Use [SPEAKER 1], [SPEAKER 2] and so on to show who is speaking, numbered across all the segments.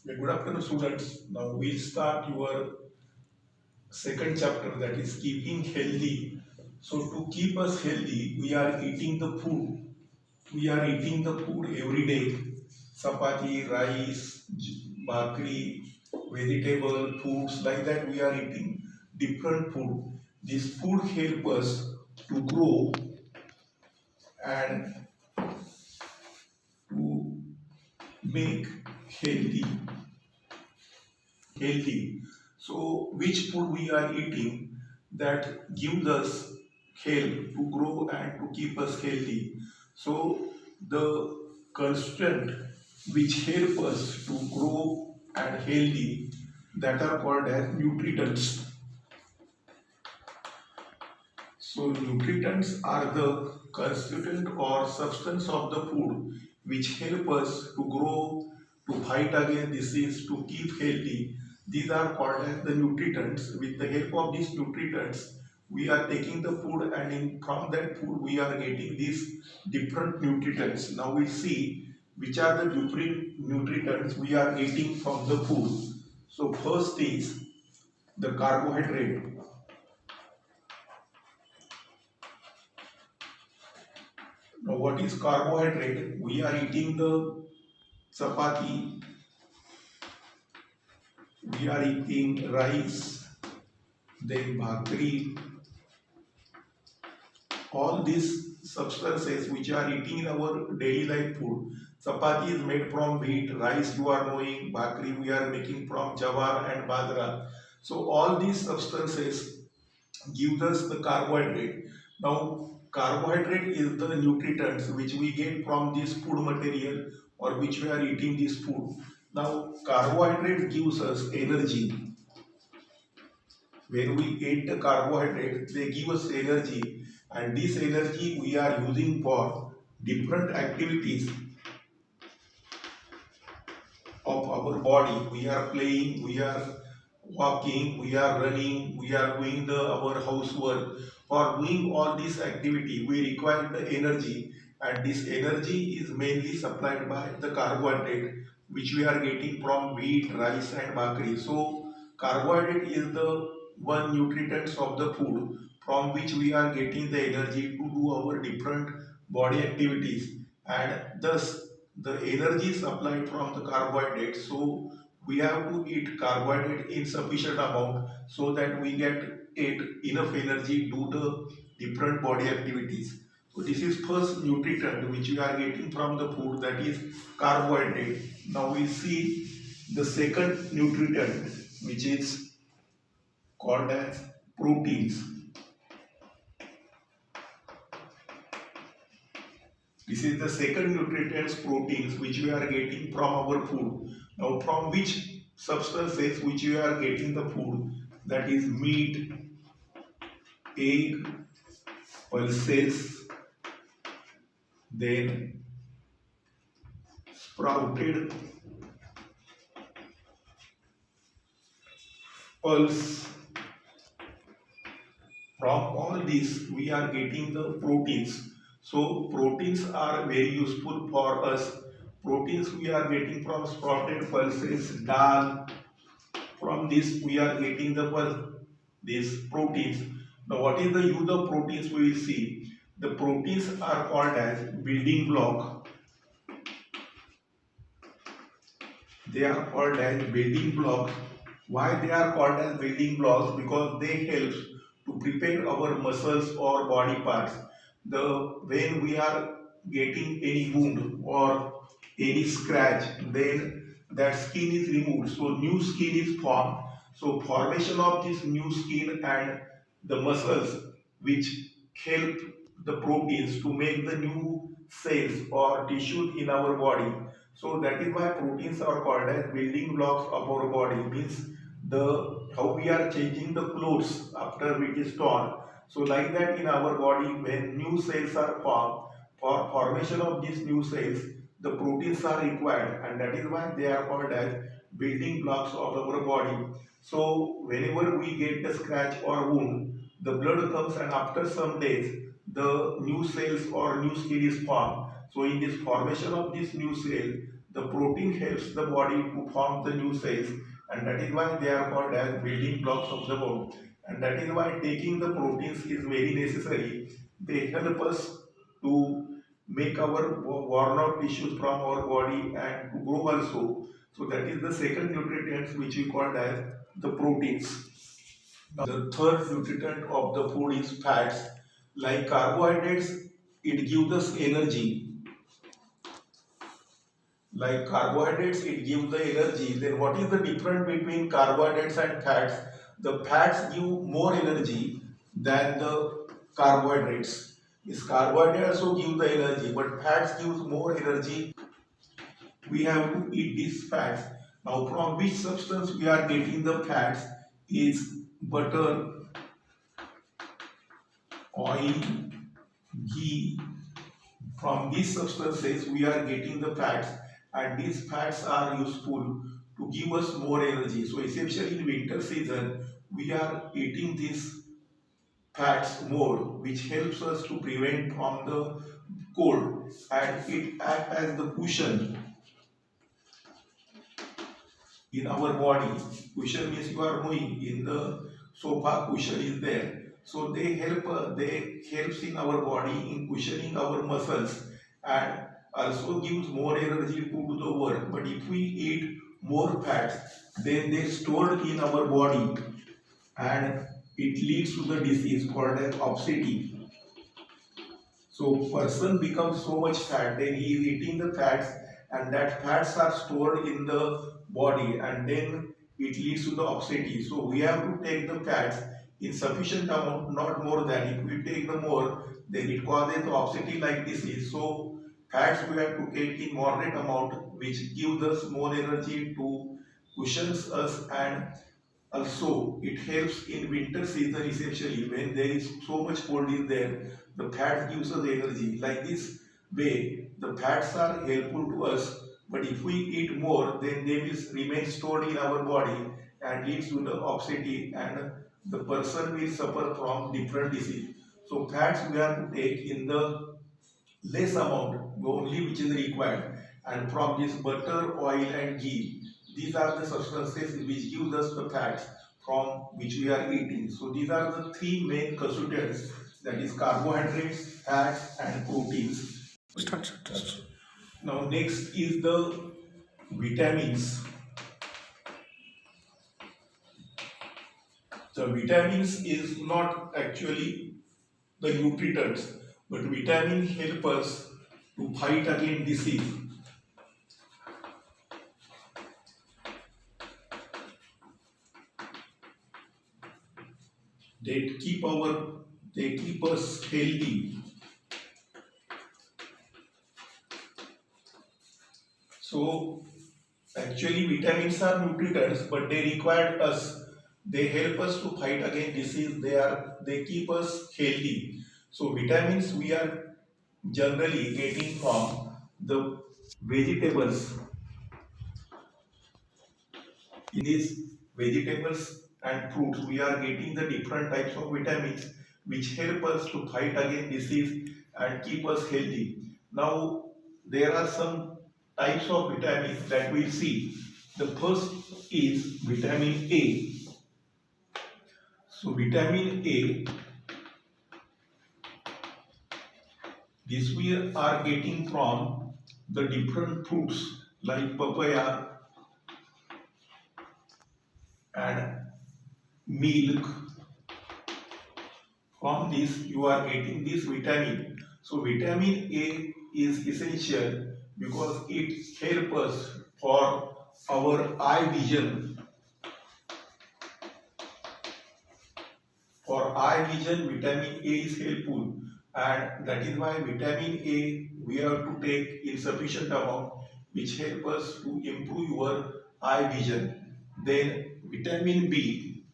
[SPEAKER 1] Good afternoon, students. Now we'll start your second chapter, that is keeping healthy. So to keep us healthy, we are eating the food. We are eating the food every day. Chapati, rice, bhakri, vegetable, foods like that. We are eating different food. This food help us to grow and to make healthy. Healthy. So which food we are eating that gives us help to grow and to keep us healthy. So the constant which help us to grow and healthy, that are called as nutrients. So nutrients are the constituent or substance of the food which help us to grow, to fight against disease, to keep healthy. These are called as the nutrients. With the help of these nutrients, we are taking the food, and from that food we are getting these different nutrients. Now we see which are the different nutrients we are getting from the food. So first is the carbohydrate. Now, what is carbohydrate? We are eating the chapati, we are eating rice, then bhakri. All these substances which are eating in our daily life food. Chapati is made from wheat, rice you are knowing, bhakri we are making from jawar and bajra. So all these substances give us the carbohydrate. Now carbohydrate is the nutrients which we get from this food material or which we are eating this food. Now carbohydrate gives us energy. When we eat the carbohydrate, they give us energy, and this energy we are using for different activities of our body. We are playing, we are walking, we are running, we are doing our housework. For doing all this activity, we require the energy, and this energy is mainly supplied by the carbohydrate which we are getting from wheat, rice and bhakri. So carbohydrate is the one nutrients of the food from which we are getting the energy to do our different body activities, and thus the energy supplied from the carbohydrate. So we have to eat carbohydrate in sufficient amount so that we get enough energy to do the different body activities. So this is first nutrient which we are getting from the food, that is carbohydrate. Now we see the second nutrient which is called as proteins. This is the second nutrients, proteins, which we are getting from our food. Now from which substances which we are getting the food, that is meat, egg, pulses, then sprouted pulse. From all these we are getting the proteins. So proteins are very useful for us. Proteins we are getting from sprouted pulses, dal. From this we are getting these proteins. Now what is the use of proteins, we will see. The proteins are called as building block. They are called as building blocks. Why they are called as building blocks? Because they help to prepare our muscles or body parts. When we are getting any wound or any scratch, then that skin is removed, so new skin is formed. So formation of this new skin and the muscles which help the proteins to make the new cells or tissues in our body. So that is why proteins are called as building blocks of our body. Means the how we are changing the clothes after it is torn. So like that in our body, when new cells are formed, for formation of these new cells, the proteins are required, and that is why they are called as building blocks of our body. So whenever we get a scratch or wound, the blood comes, and after some days the new cells or new skin is formed. So in this formation of this new cell, the protein helps the body to form the new cells, and that is why they are called as building blocks of the bone. And that is why taking the proteins is very necessary. They help us to make our worn out tissues from our body and to grow also. So that is the second nutrient which we call as the proteins. Now, the third nutrient of the food is fats. Like carbohydrates, it gives us energy. Like carbohydrates, it gives the energy. Then what is the difference between carbohydrates and fats? The fats give more energy than the carbohydrates. This carbohydrates also give the energy, but fats gives more energy. We have to eat these fats. Now, from which substance we are getting the fats is butter, oil, ghee. From these substances we are getting the fats, and these fats are useful to give us more energy. So essentially in winter season we are eating these fats more, which helps us to prevent from the cold, and it acts as the cushion in our body. Cushion means you are moving in the sofa, cushion is there. So they helps in our body in cushioning our muscles, and also gives more energy to do the work. But if we eat more fats, then they stored in our body, and it leads to the disease called as obesity. So person becomes so much fat, then he is eating the fats, and that fats are stored in the body, and then it leads to the obesity. So we have to take the fats in sufficient amount, not more than. If we take the more, then it causes the obesity like disease. So fats we have to take in moderate amount, which gives us more energy to cushions us, and also it helps in winter season, essentially when there is so much cold is there. The fat gives us energy. Like this way, the fats are helpful to us. But if we eat more, then they will remain stored in our body and leads to the obesity, and the person will suffer from different disease. So fats we have to take in the less amount, only which is required. And from this butter, oil and ghee, these are the substances which gives us the fats from which we are eating. So these are the three main constituents, that is carbohydrates, fats and proteins. Start. Now next is the vitamins. The vitamins is not actually the nutrients, but vitamins help us to fight against disease. They keep us healthy. So actually vitamins are nutrients, but they require us. They help us to fight against disease. They keep us healthy. So vitamins we are generally getting from the vegetables. In these vegetables and fruits, we are getting the different types of vitamins which help us to fight against disease and keep us healthy. Now, there are some types of vitamins that we see. The first is vitamin A. So, vitamin A, this we are getting from the different fruits like papaya and milk. From this you are getting this vitamin. So vitamin A is essential because it helps us for our eye vision. For eye vision, vitamin A is helpful, and that is why vitamin A we have to take in sufficient amount, which help us to improve your eye vision. Then vitamin B.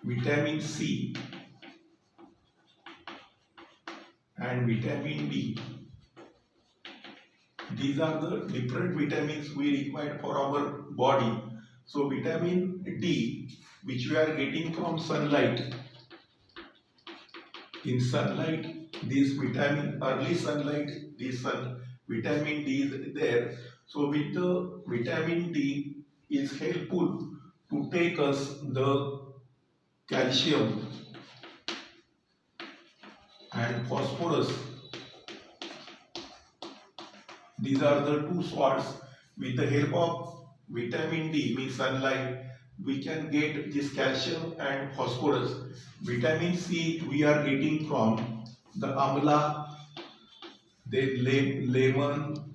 [SPEAKER 1] Vitamin C and vitamin D. These are the different vitamins we require for our body. So vitamin D, which we are getting from sunlight, In sunlight, this vitamin, early sunlight, this vitamin D is there. So with the vitamin D is helpful to take us the calcium and phosphorus. These are the two salts. With the help of vitamin D, means sunlight, we can get this calcium and phosphorus. Vitamin C we are getting from the amla, then lemon,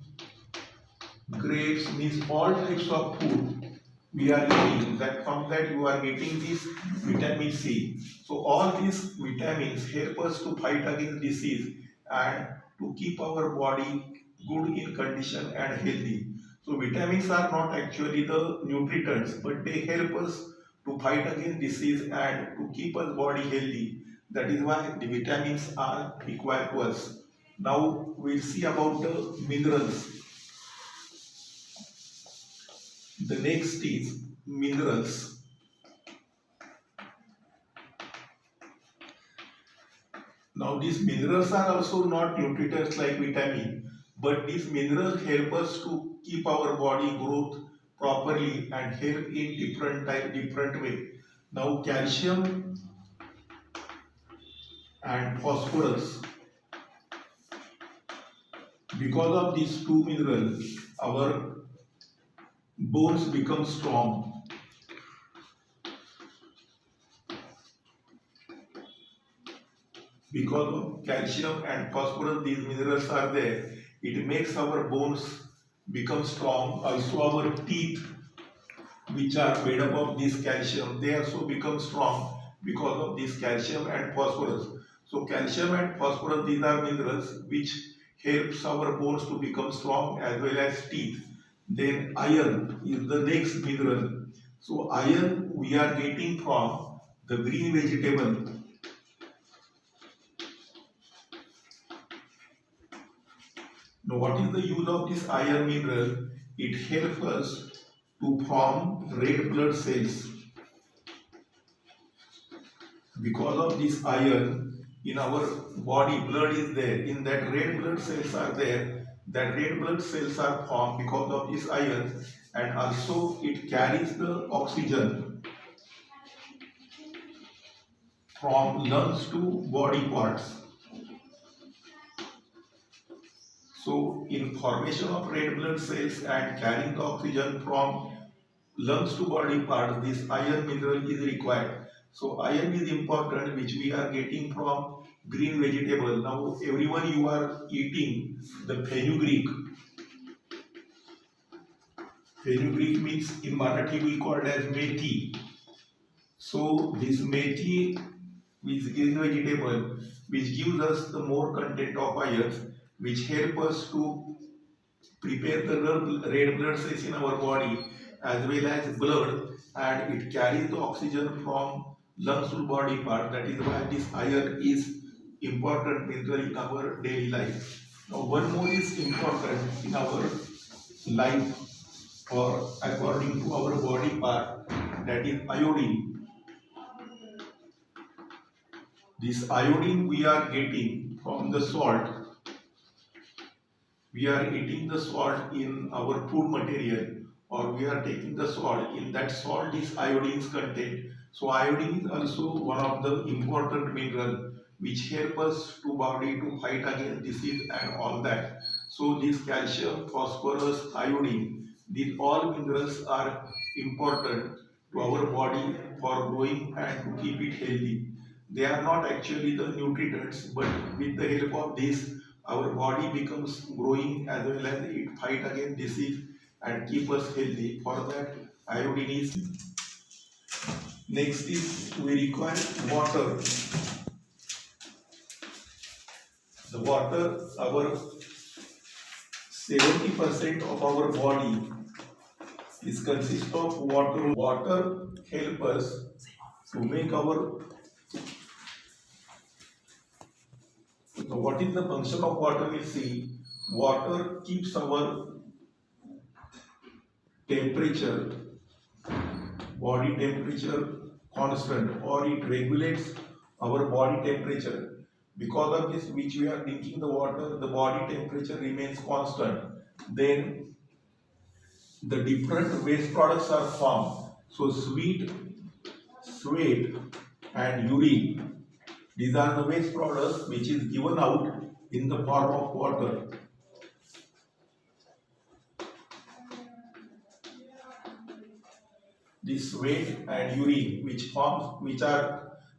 [SPEAKER 1] grapes, means all types of food we are eating. That from that you are getting this vitamin C. So all these vitamins help us to fight against disease and to keep our body good in condition and healthy. So vitamins are not actually the nutrients, but they help us to fight against disease and to keep our body healthy. That is why the vitamins are required to us. Now we'll see about the minerals. The next is minerals. Now these minerals are also not nutrients like vitamin, but these minerals help us to keep our body growth properly and help in different way. Now calcium and phosphorus, because of these two minerals, our bones become strong. Because of calcium and phosphorus, these minerals are there. It makes our bones become strong. Also our teeth, which are made up of this calcium, they also become strong because of this calcium and phosphorus. So calcium and phosphorus, these are minerals which helps our bones to become strong as well as teeth. Then iron is the next mineral. So iron we are getting from the green vegetable. Now what is the use of this iron mineral? It helps us to form red blood cells. Because of this iron in our body, blood is there. In that red blood cells are there. That red blood cells are formed because of this iron, and also it carries the oxygen from lungs to body parts. So in formation of red blood cells and carrying the oxygen from lungs to body parts, this iron mineral is required. So iron is important, which we are getting from green vegetable. Now everyone you are eating the fenugreek. Fenugreek means in Marathi we call it as methi. So this methi is green vegetable which gives us the more content of iron, which help us to prepare the red blood cells in our body as well as blood, and it carries the oxygen from lungs to body part. That is why this iron is important mineral in our daily life. Now one more is important in our life or according to our body part, that is iodine. This iodine we are getting from the salt. We are eating the salt in our food material, or we are taking the salt. In that salt is iodine content. So iodine is also one of the important mineral which help us to body to fight against disease and all that. So this calcium, phosphorus, iodine, these all minerals are important to our body for growing and to keep it healthy. They are not actually the nutrients, but with the help of this, our body becomes growing as well as it fight against disease and keep us healthy. For that, iodine is. Next is we require water. The water, our 70% of our body is consist of water. Water help us to make our. So what is the function of water? We see water keeps our temperature, body temperature constant, or it regulates our body temperature. Because of this, which we are drinking the water, the body temperature remains constant. Then the different waste products are formed. So sweat, and urine. These are the waste products which is given out in the form of water. This sweat and urine, which are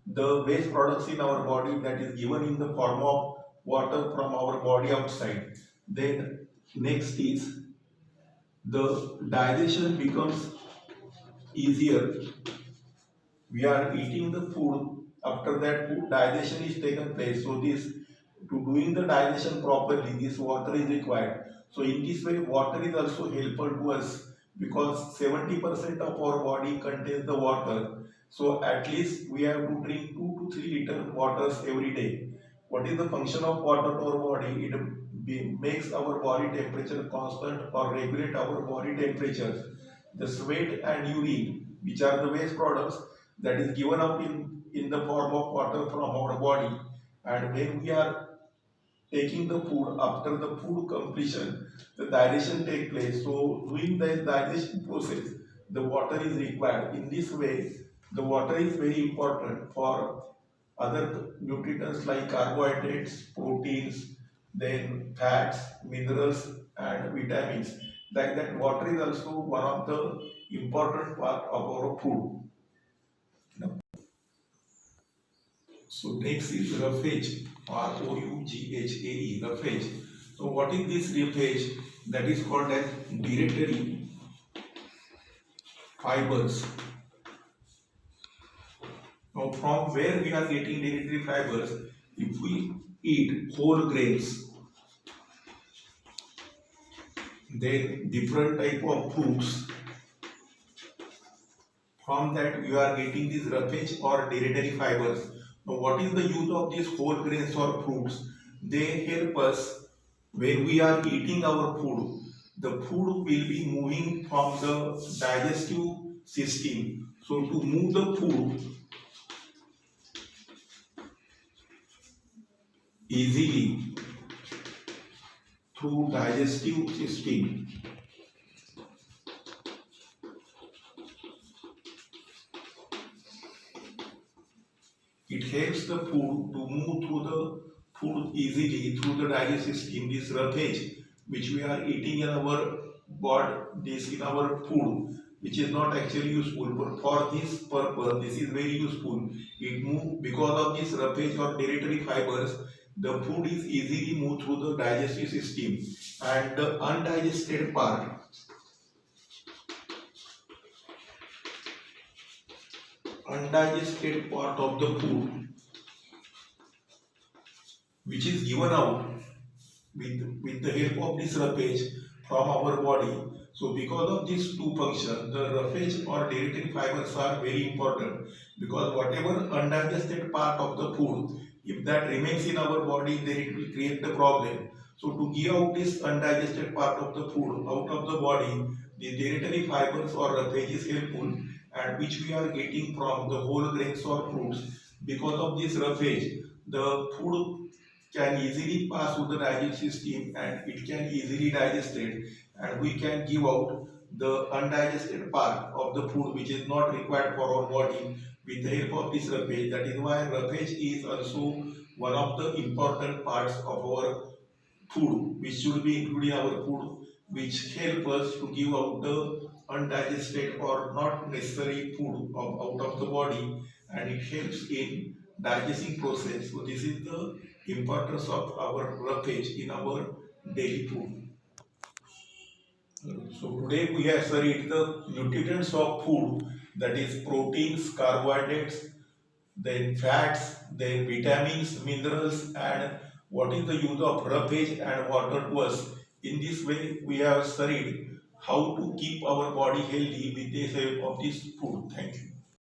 [SPEAKER 1] the waste products in our body, that is given in the form of water from our body outside. Then next is the digestion becomes easier. We are eating the food, after that food digestion is taken place, so this, to doing the digestion properly, this water is required. So in this way water is also helpful to us, because 70% of our body contains the water. So at least we have to drink 2 to 3 liter waters every day. What is the function of water to our body? It makes our body temperature constant or regulate our body temperature. The sweat and urine, which are the waste products, that is given out in the form of water from our body, and when we are taking the food, after the food completion, the digestion take place. So during the digestion process, the water is required. In this way, the water is very important for other nutrients like carbohydrates, proteins, then fats, minerals, and vitamins. Like that, water is also one of the important part of our food. So next is roughage, ROUGHAE, roughage. So what is this roughage? That is called as dietary fibers. Now from where we are getting dietary fibers? If we eat whole grains, then different type of fruits, from that we are getting this roughage or dietary fibers. Now, what is the use of these whole grains or fruits? They help us when we are eating our food. The food will be moving from the digestive system. So, to move the food easily through digestive system, it helps the food to move through the food easily through the digestive system. This roughage which we are eating in our body, this in our food, which is not actually useful, but for this purpose, this is very useful. It moves because of this roughage or dietary fibers. The food is easily moved through the digestive system, and the undigested part, of the food, which is given out with the help of this roughage from our body. So because of these two functions, the roughage or dietary fibers are very important, because whatever undigested part of the food, if that remains in our body, then it will create the problem. So to give out this undigested part of the food out of the body, the dietary fibers or roughage is helpful, and which we are getting from the whole grains or fruits. Because of this roughage, the food can easily pass through the digestive system, and it can easily digest it, and we can give out the undigested part of the food which is not required for our body with the help of this roughage. That is why roughage is also one of the important parts of our food, which should be included in our food, which help us to give out the undigested or not necessary food out of the body, and it helps in digesting process. So this is the importance of our roughage in our daily food. So today we have studied the nutrients of food, that is proteins, carbohydrates, then fats, then vitamins, minerals, and what is the use of roughage and water to us. In this way we have studied how to keep our body healthy with the help of this food. Thank you.